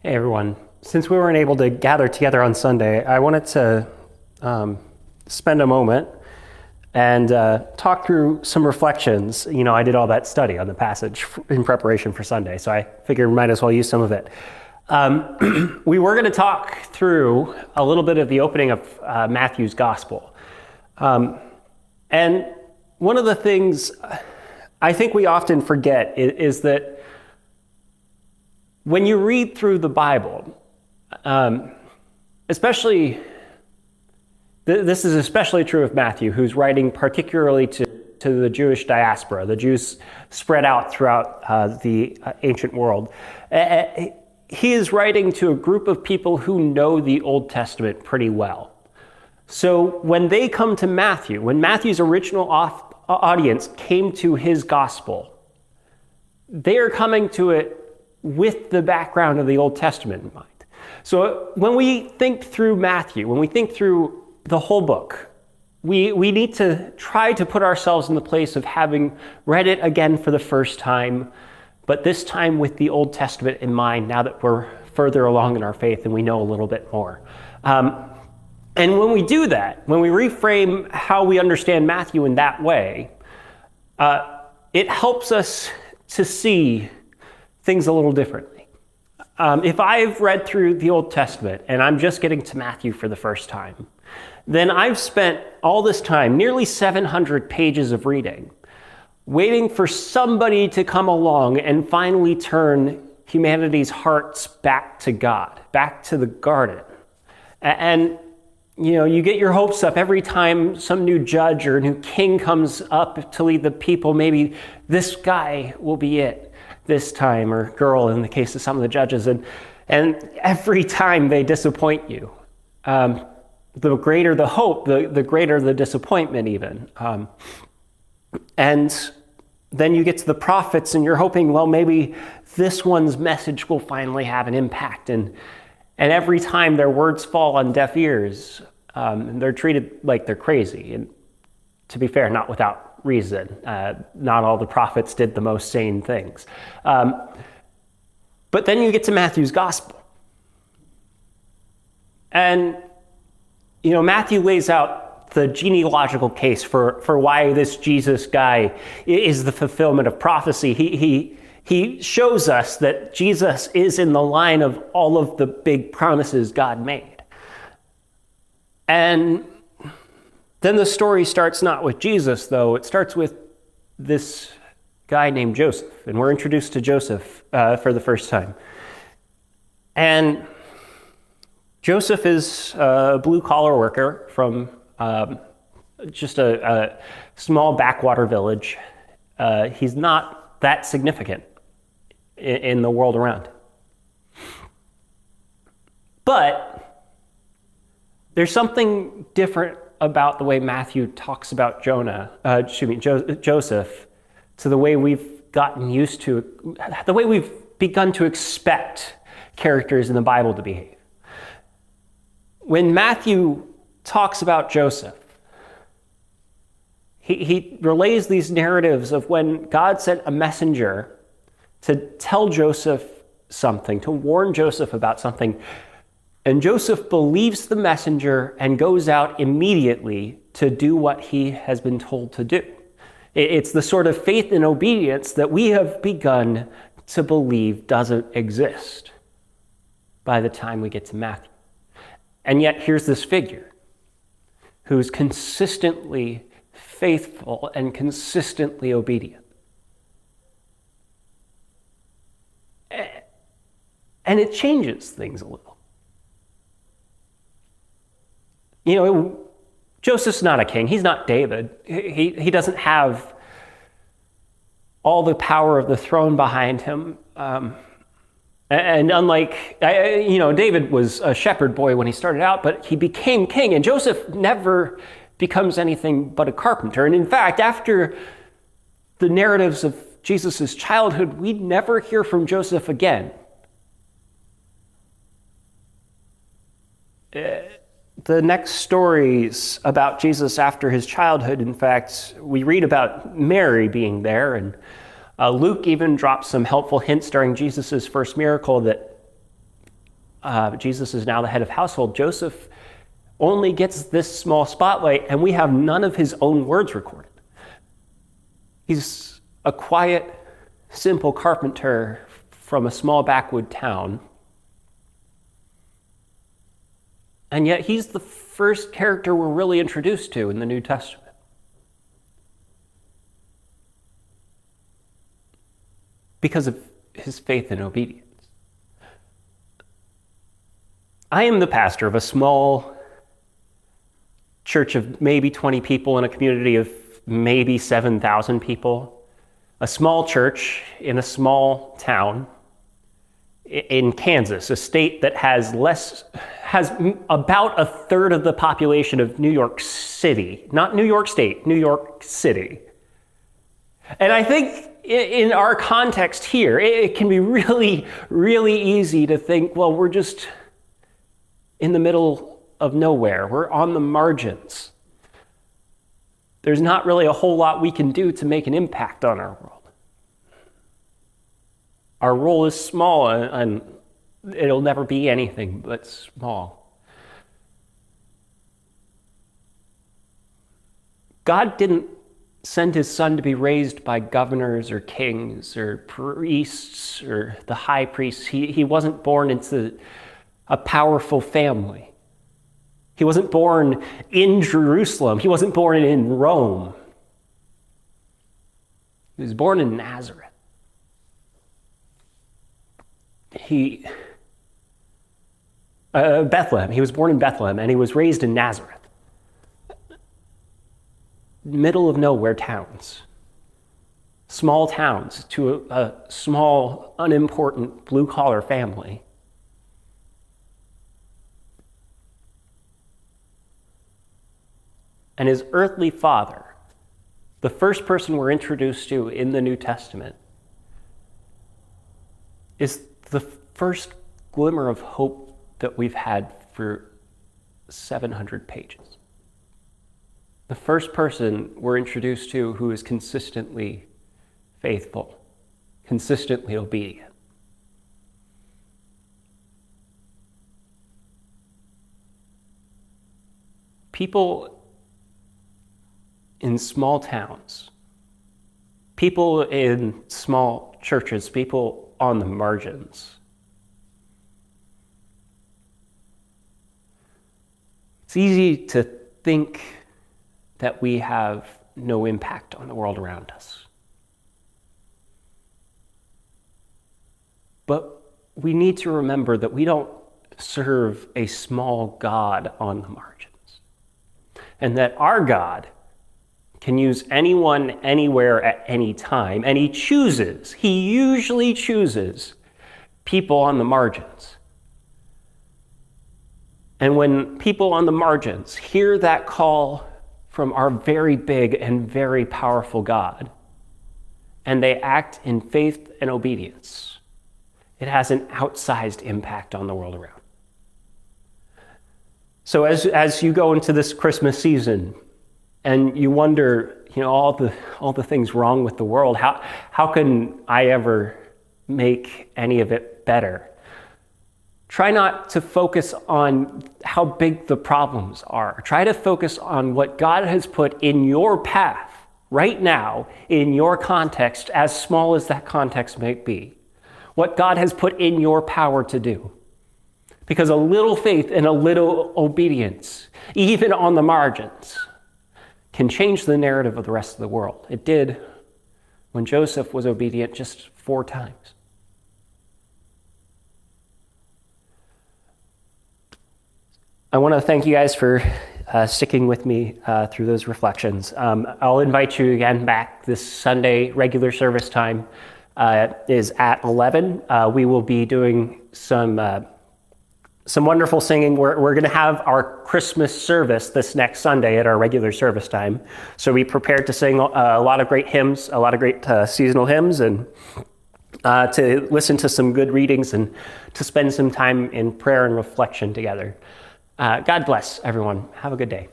Hey everyone. Since we weren't able to gather together on Sunday, I wanted to spend a moment and talk through some reflections. You know, I did all that study on the passage in preparation for Sunday, so I figured we might as well use some of it. We were going to talk through a little bit of the opening of Matthew's gospel. And one of the things I think we often forget is that when you read through the Bible, especially, this is especially true of Matthew, who's writing particularly to the Jewish diaspora, the Jews spread out throughout the ancient world. He is writing to a group of people who know the Old Testament pretty well. So when they come to Matthew, when Matthew's original audience came to his gospel, they are coming to it with the background of the Old Testament in mind. So when we think through Matthew, when we think through the whole book, we need to try to put ourselves in the place of having read it again for the first time, but this time with the Old Testament in mind, now that we're further along in our faith and we know a little bit more. And when we do that, when we reframe how we understand Matthew in that way, it helps us to see things a little differently. If I've read through the Old Testament and I'm just getting to Matthew for the first time, then I've spent all this time, nearly 700 pages of reading, waiting for somebody to come along and finally turn humanity's hearts back to God, back to the garden. And you know, you get your hopes up every time some new judge or new king comes up to lead the people. Maybe this guy will be it this time, or girl in the case of some of the judges. And every time they disappoint you. The greater the hope, the greater the disappointment even. And then you get to the prophets and you're hoping, well, maybe this one's message will finally have an impact. And every time their words fall on deaf ears, they're treated like they're crazy. And to be fair, not without reason. Not all the prophets did the most sane things. But then you get to Matthew's gospel. And, you know, Matthew lays out the genealogical case for why this Jesus guy is the fulfillment of prophecy. He shows us that Jesus is in the line of all of the big promises God made. And then the story starts not with Jesus, though. It starts with this guy named Joseph. And we're introduced to Joseph for the first time. And Joseph is a blue-collar worker from just a small backwater village. He's not that significant in the world around. But there's something different about the way Matthew talks about Joseph, to the way we've gotten used to, the way we've begun to expect characters in the Bible to behave. When Matthew talks about Joseph, he relays these narratives of when God sent a messenger to tell Joseph something, to warn Joseph about something. And Joseph believes the messenger and goes out immediately to do what he has been told to do. It's the sort of faith and obedience that we have begun to believe doesn't exist by the time we get to Matthew. And yet here's this figure who's consistently faithful and consistently obedient. And it changes things a little. You know, Joseph's not a king. He's not David. He doesn't have all the power of the throne behind him. And unlike, David was a shepherd boy when he started out, but he became king. And Joseph never becomes anything but a carpenter. And in fact, after the narratives of Jesus' childhood, we never hear from Joseph again. The next stories about Jesus after his childhood, in fact, we read about Mary being there, and Luke even drops some helpful hints during Jesus' first miracle that Jesus is now the head of household, Joseph only gets this small spotlight, and we have none of his own words recorded. He's a quiet, simple carpenter from a small backwood town. And yet he's the first character we're really introduced to in the New Testament. Because of his faith and obedience. I am the pastor of a small church of maybe 20 people in a community of maybe 7,000 people. A small church in a small town in Kansas, a state that has about a third of the population of New York City. Not New York State, New York City. And I think in our context here, it can be really, really easy to think, well, we're just in the middle of nowhere. We're on the margins. There's not really a whole lot we can do to make an impact on our world. Our role is small, and it'll never be anything but small. God didn't send his son to be raised by governors or kings or priests or the high priests. He wasn't born into a powerful family. He wasn't born in Jerusalem. He wasn't born in Rome. He was born in Nazareth. Bethlehem. He was born in Bethlehem, and he was raised in Nazareth. Middle of nowhere towns. Small towns to a small, unimportant, blue-collar family. And his earthly father, the first person we're introduced to in the New Testament, is the first glimmer of hope that we've had for 700 pages. The first person we're introduced to who is consistently faithful, consistently obedient. People in small towns, people in small churches, people on the margins. It's easy to think that we have no impact on the world around us. But we need to remember that we don't serve a small God on the margins, and that our God can use anyone, anywhere, at any time. And he usually chooses people on the margins. And when people on the margins hear that call from our very big and very powerful God, and they act in faith and obedience, it has an outsized impact on the world around. So as you go into this Christmas season, and you wonder, all the things wrong with the world, how can I ever make any of it better? Try not to focus on how big the problems are. Try to focus on what God has put in your path right now, in your context, as small as that context may be. What God has put in your power to do. Because a little faith and a little obedience, even on the margins, can change the narrative of the rest of the world. It did when Joseph was obedient just 4 times. I want to thank you guys for sticking with me through those reflections. I'll invite you again back this Sunday. Regular service time is at 11. We will be doing some wonderful singing. We're going to have our Christmas service this next Sunday at our regular service time. So be prepared to sing a lot of great hymns, a lot of great seasonal hymns, and to listen to some good readings and to spend some time in prayer and reflection together. God bless everyone. Have a good day.